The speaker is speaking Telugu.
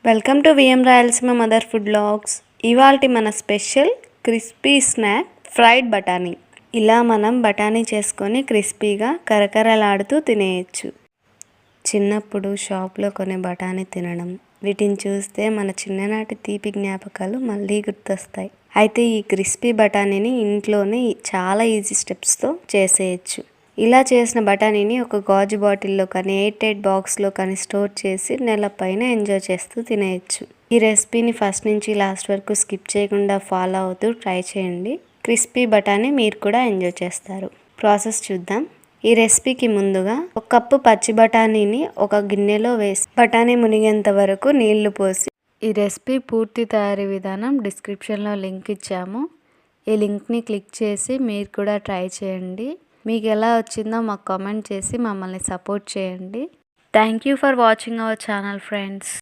Welcome to VM Rayalaseema mother food vlogs. ఇవాల్టి మన స్పెషల్ క్రిస్పీ స్నాక్ ఫ్రైడ్ బఠానీ. ఇలా మనం బఠానీ చేసుకొని క్రిస్పీగా కరకరలాడుతూ తినేయచ్చు. చిన్నప్పుడు షాప్లో కొనే బఠానీ తినడం, వీటిని చూస్తే మన చిన్ననాటి తీపి జ్ఞాపకాలు మళ్ళీ గుర్తొస్తాయి. అయితే ఈ క్రిస్పీ బఠానీని ఇంట్లోనే చాలా ఈజీ స్టెప్స్తో చేసేయచ్చు. ఇలా చేసిన బఠానీని ఒక గాజు బాటిల్లో కానీ ఎయిర్ బాక్స్లో కానీ స్టోర్ చేసి నెల పైన ఎంజాయ్ చేస్తూ తినేయచ్చు. ఈ రెసిపీని ఫస్ట్ నుంచి లాస్ట్ వరకు స్కిప్ చేయకుండా ఫాలో అవుతూ ట్రై చేయండి. క్రిస్పీ బఠానీ మీరు కూడా ఎంజాయ్ చేస్తారు. ప్రాసెస్ చూద్దాం. ఈ రెసిపీకి ముందుగా ఒక కప్పు పచ్చి బఠానీని ఒక గిన్నెలో వేసి బఠానీ మునిగేంత వరకు నీళ్లు పోసి, ఈ రెసిపీ పూర్తి తయారీ విధానం డిస్క్రిప్షన్లో లింక్ ఇచ్చాము. ఈ లింక్ని క్లిక్ చేసి మీరు కూడా ట్రై చేయండి. మీకు ఎలా వచ్చిందో మాకు కామెంట్ చేసి మమ్మల్ని సపోర్ట్ చేయండి. Thank you for watching our channel friends.